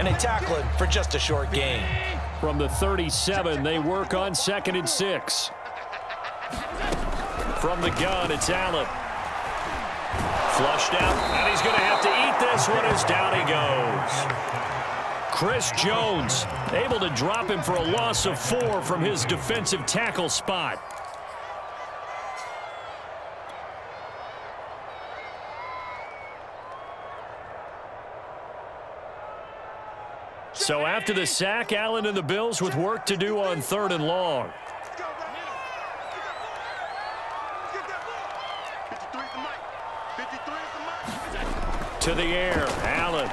and they tackle him for just a short gain. From the 37, they work on 2nd and 6. From the gun, it's Allen. Flushed out, and he's going to have to eat this one as down he goes. Chris Jones able to drop him for a loss of 4 from his defensive tackle spot. So after the sack, Allen and the Bills with work to do on 3rd and long. To the air, Allen.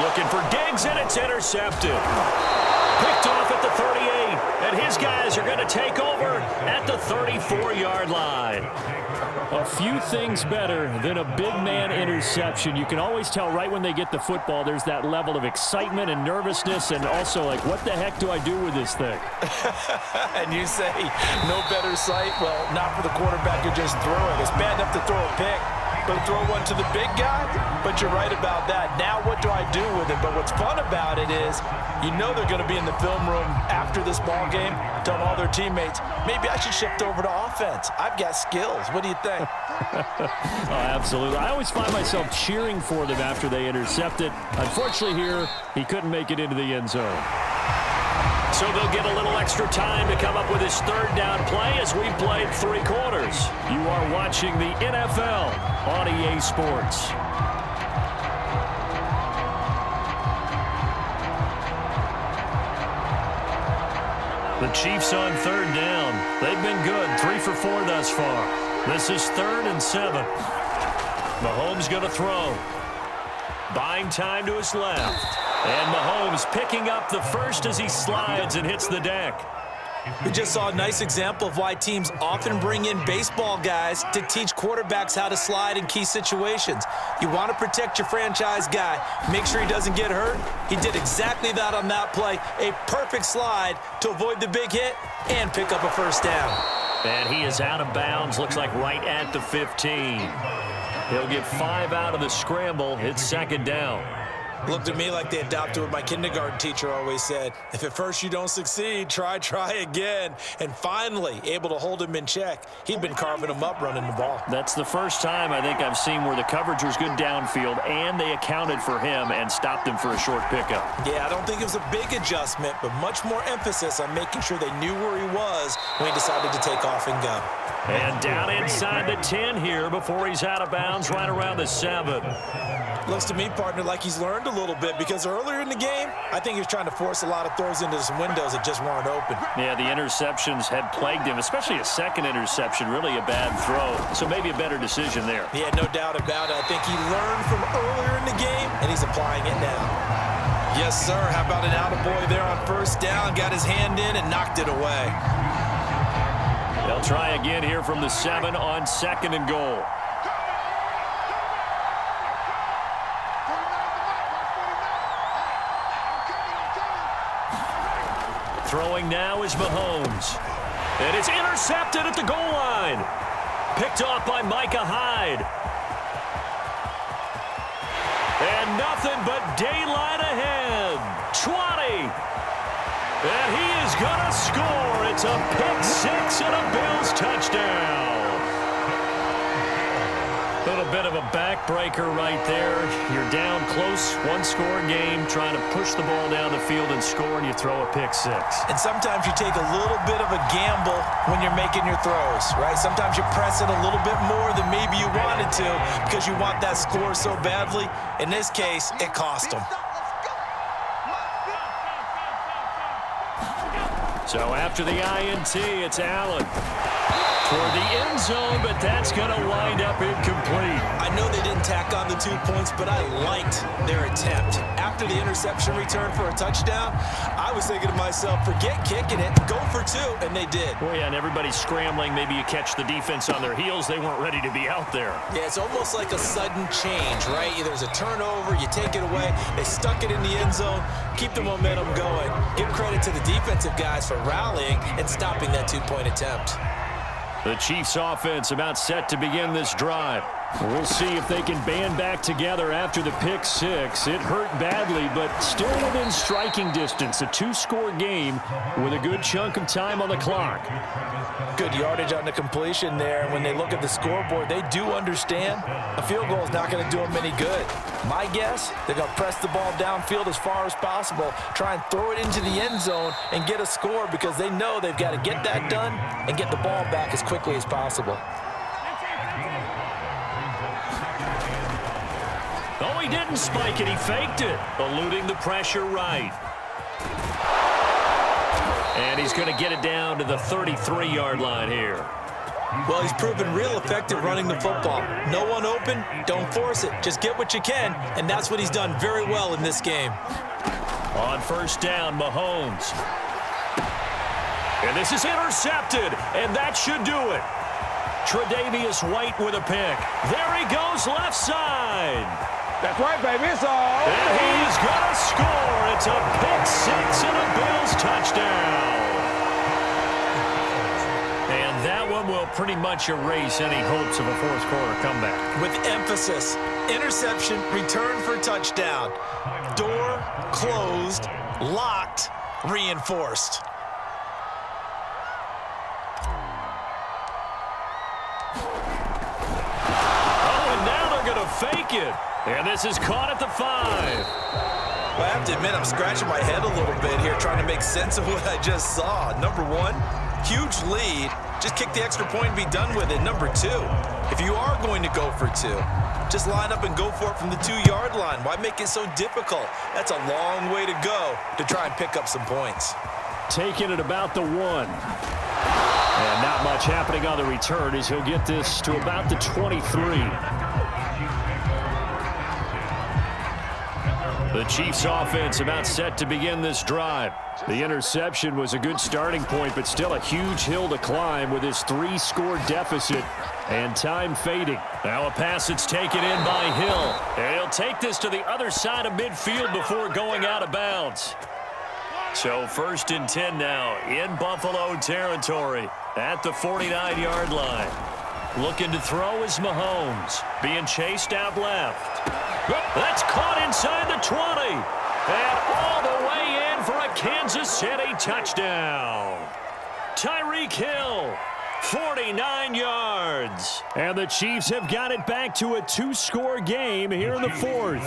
Looking for Diggs, and it's intercepted. Picked off at the 38, and his guys are going to take over at the 34-yard line. A few things better than a big man interception. You can always tell right when they get the football, there's that level of excitement and nervousness, and also like, what the heck do I do with this thing? And you say, no better sight? Well, not for the quarterback who just threw it. It's bad enough to throw a pick, but throw one to the big guy? But you're right about that. Now what do I do with it? But what's fun about it is, you know they're going to be in the film room after this ball game, telling all their teammates, maybe I should shift over to offense. I've got skills. What do you think? Oh, absolutely. I always find myself cheering for them after they intercept it. Unfortunately here, he couldn't make it into the end zone. So they'll get a little extra time to come up with his 3rd down play as we've played 3 quarters. You are watching the NFL on EA Sports. The Chiefs on 3rd down. They've been good, 3 for 4 thus far. This is 3rd and 7. Mahomes going to throw. Buying time to his left. And Mahomes picking up the first as he slides and hits the deck. We just saw a nice example of why teams often bring in baseball guys to teach quarterbacks how to slide in key situations. You want to protect your franchise guy. Make sure he doesn't get hurt. He did exactly that on that play. A perfect slide to avoid the big hit and pick up a first down. And he is out of bounds. Looks like right at the 15. He'll get 5 out of the scramble. It's 2nd down. Looked at me like they adopted what my kindergarten teacher always said. If at first you don't succeed, try again. And finally, able to hold him in check. He'd been carving him up running the ball. That's the first time I think I've seen where the coverage was good downfield and they accounted for him and stopped him for a short pickup. Yeah, I don't think it was a big adjustment, but much more emphasis on making sure they knew where he was when he decided to take off and go. And down inside the 10 here before he's out of bounds right around the 7. Looks to me, partner, like he's learned a little bit because earlier in the game, I think he was trying to force a lot of throws into some windows that just weren't open. Yeah, the interceptions had plagued him, especially a 2nd interception, really a bad throw. So maybe a better decision there. Yeah, no doubt about it. I think he learned from earlier in the game, and he's applying it now. Yes, sir. How about an attaboy there on 1st down? Got his hand in and knocked it away. They'll try again here from the 7 on 2nd and goal. Throwing now is Mahomes. And it's intercepted at the goal line. Picked off by Micah Hyde. And nothing but daylight ahead. 20. And he is going to score. It's a pick 6 and a Bills touchdown. A little bit of a backbreaker right there. You're down close, 1-score game, trying to push the ball down the field and score, and you throw a pick 6. And sometimes you take a little bit of a gamble when you're making your throws, right? Sometimes you press it a little bit more than maybe you wanted to because you want that score so badly. In this case, it cost them. So after the INT, it's Allen toward the end zone, but that's going to wind up incomplete. I know they didn't tack on the 2 points, but I liked their attempt. After the interception return for a touchdown, I was thinking to myself, forget kicking it, go for 2, and they did. Well, yeah, and everybody's scrambling. Maybe you catch the defense on their heels. They weren't ready to be out there. Yeah, it's almost like a sudden change, right? There's a turnover, you take it away, they stuck it in the end zone, keep the momentum going. Give credit to the defensive guys for rallying and stopping that 2-point attempt. The Chiefs offense about set to begin this drive. We'll see if they can band back together after the pick six. It hurt badly, but still within striking distance. A two-score game with a good chunk of time on the clock. Good yardage on the completion there. When they look at the scoreboard, they do understand a field goal is not going to do them any good. My guess, they're going to press the ball downfield as far as possible, try and throw it into the end zone and get a score because they know they've got to get that done and get the ball back as quickly as possible. Oh, he didn't spike it. He faked it, eluding the pressure right. And he's going to get it down to the 33-yard line here. Well, he's proven real effective running the football. No one open, don't force it. Just get what you can, and that's what he's done very well in this game. On first down, Mahomes. And this is intercepted, and that should do it. Tre'Davious White with a pick. There he goes, left side. That's right, baby. It's all. And he's going to score. It's a pick six and a Bills touchdown. And that one will pretty much erase any hopes of a fourth quarter comeback. With emphasis, interception, return for touchdown. Door closed, locked, reinforced. Oh, and now they're going to fake it. And this is caught at the 5. Well, I have to admit, I'm scratching my head a little bit here trying to make sense of what I just saw. Number one, huge lead. Just kick the extra point and be done with it. Number two, if you are going to go for two, just line up and go for it from the 2-yard line. Why make it so difficult? That's a long way to go to try and pick up some points. Taking it about the 1. And not much happening on the return as he'll get this to about the 23. The Chiefs offense about set to begin this drive. The interception was a good starting point, but still a huge hill to climb with his 3-score deficit and time fading. Now a pass that's taken in by Hill. And he'll take this to the other side of midfield before going out of bounds. So 1st and 10 now in Buffalo territory at the 49-yard line. Looking to throw is Mahomes. Being chased out left. That's caught inside the 20. And all the way in for a Kansas City touchdown. Tyreek Hill, 49 yards. And the Chiefs have got it back to a 2-score game here in the 4th.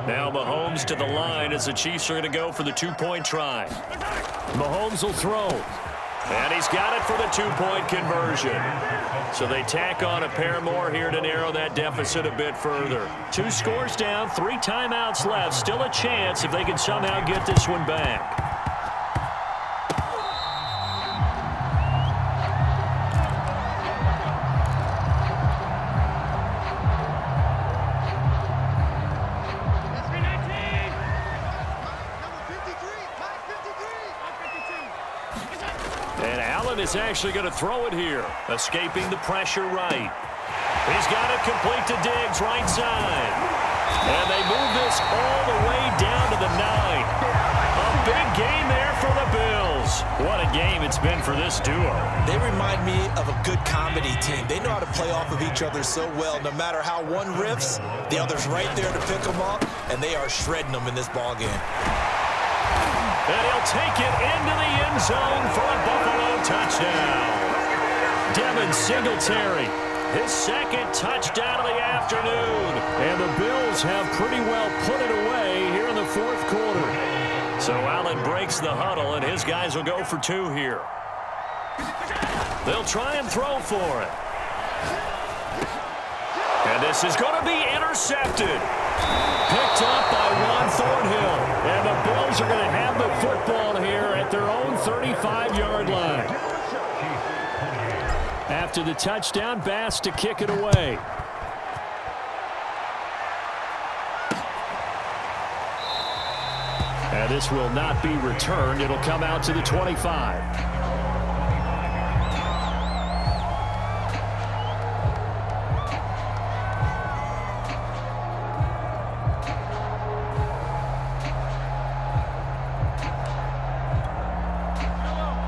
Now Mahomes to the line as the Chiefs are going to go for the 2-point try. Mahomes will throw. And he's got it for the 2-point conversion. So they tack on a pair more here to narrow that deficit a bit further. 2 scores down, 3 timeouts left. Still a chance if they can somehow get this one back. Is actually going to throw it here. Escaping the pressure right. He's got it complete to Diggs, right side. And they move this all the way down to the 9. A big game there for the Bills. What a game it's been for this duo. They remind me of a good comedy team. They know how to play off of each other so well. No matter how one riffs, the other's right there to pick them up, and they are shredding them in this ballgame. And he'll take it into the end zone for a Buffalo touchdown. Devin Singletary, his 2nd touchdown of the afternoon. And the Bills have pretty well put it away here in the 4th quarter. So Allen breaks the huddle, and his guys will go for 2 here. They'll try and throw for it. And this is going to be intercepted. Picked up by Juan Thornhill. And the Bills are going to have the football here at their own 35-yard line. After the touchdown, Bass to kick it away. And this will not be returned. It'll come out to the 25.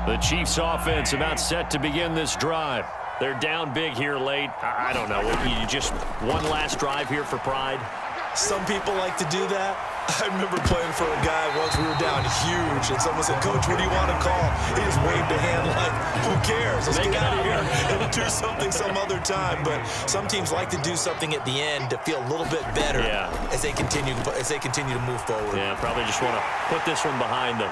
The Chiefs offense about set to begin this drive. They're down big here late. I don't know. You just one last drive here for pride? Some people like to do that. I remember playing for a guy once. We were down huge, and someone said, "Coach, what do you want to call?" He just waved a hand like, "Who cares? Let's get out of here and do something some other time." But some teams like to do something at the end to feel a little bit better as they continue to move forward. Yeah, probably just want to put this one behind them.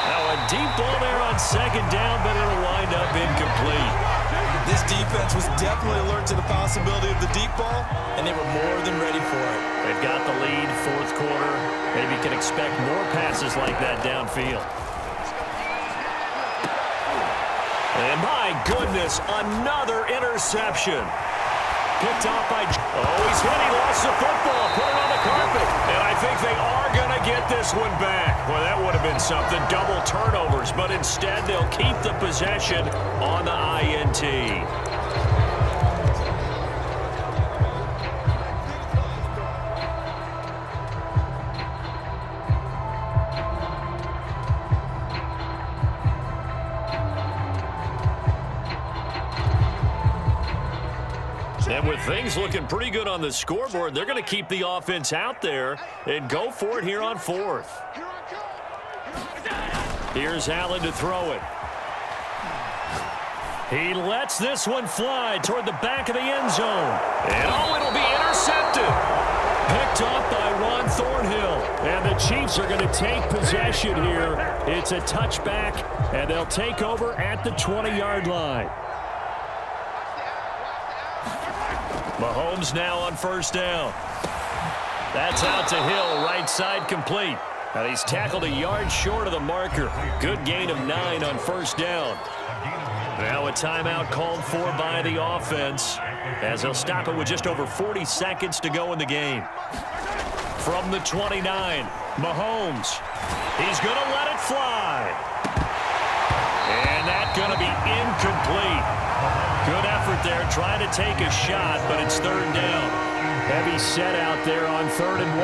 Now a deep ball there on second down, but it'll wind up incomplete. This defense was definitely alert to the possibility of the deep ball, and they were more than ready for it. They've got the lead, fourth quarter. Maybe can expect more passes like that downfield. And my goodness, another interception. Picked off by... Oh, he's hit. He lost the football. Put it on the carpet. And I think they are going to get this one back. Well, that would have been something. Double turnovers. But instead, they'll keep the possession on the INT. And with things looking pretty good on the scoreboard, they're going to keep the offense out there and go for it here on fourth. Here's Allen to throw it. He lets this one fly toward the back of the end zone. And oh, it'll be intercepted. Picked off by Ron Thornhill. And the Chiefs are going to take possession here. It's a touchback, and they'll take over at the 20-yard line. Mahomes now on first down. That's out to Hill, right side complete. And he's tackled a yard short of the marker. Good gain of 9 on first down. Now a timeout called for by the offense as they'll stop it with just over 40 seconds to go in the game. From the 29, Mahomes. He's going to let it fly. And that's going to be incomplete. Good effort there, trying to take a shot, but it's third down. Heavy set out there on 3rd and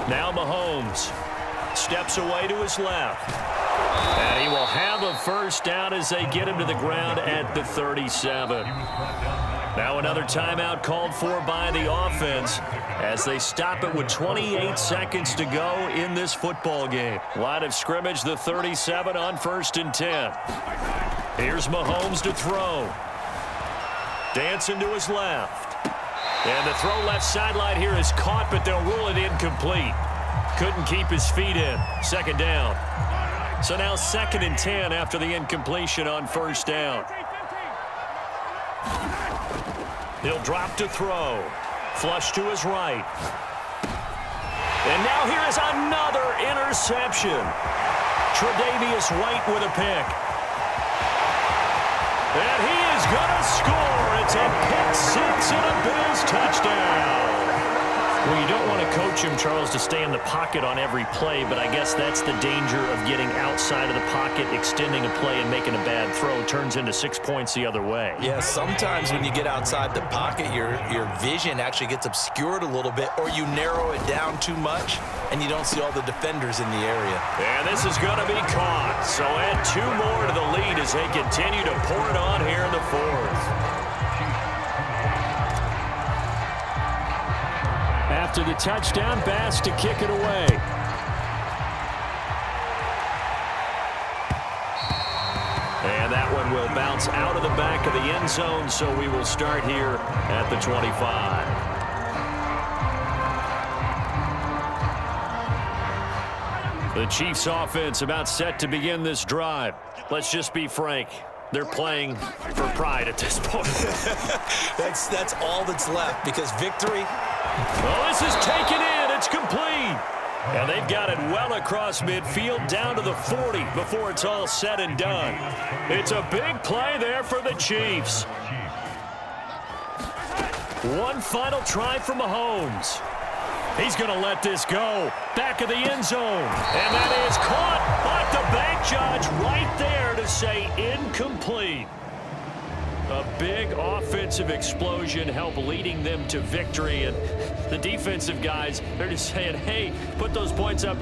1. Now Mahomes steps away to his left. And he will have a first down as they get him to the ground at the 37. Now another timeout called for by the offense as they stop it with 28 seconds to go in this football game. Line of scrimmage, the 37 on 1st and 10. Here's Mahomes to throw. Dancing to his left. And the throw left sideline here is caught, but they'll rule it incomplete. Couldn't keep his feet in. Second down. So now 2nd and 10 after the incompletion on first down. He'll drop to throw. Flush to his right. And now here is another interception. Tre'Davious White with a pick. And he is going to score. It's a pick six and a Bills touchdown. Well, you don't want to coach him, Charles, to stay in the pocket on every play, but I guess that's the danger of getting outside of the pocket, extending a play, and making a bad throw. Turns into 6 points the other way. Yeah, sometimes when you get outside the pocket, your vision actually gets obscured a little bit, or you narrow it down too much, and you don't see all the defenders in the area. And this is going to be caught. So add 2 more to the lead as they continue to pour it on here in the 4th. After the touchdown, Bass to kick it away. And that one will bounce out of the back of the end zone, so we will start here at the 25. The Chiefs offense about set to begin this drive. Let's just be frank. They're playing for pride at this point. That's all that's left, because victory... Oh, this is taken in. It's complete. And they've got it well across midfield down to the 40 before it's all said and done. It's a big play there for the Chiefs. One final try for Mahomes. He's going to let this go. Back of the end zone. And that is caught. But the bank judge right there to say incomplete. A big offensive explosion helped leading them to victory. And the defensive guys, they're just saying, hey, put those points up.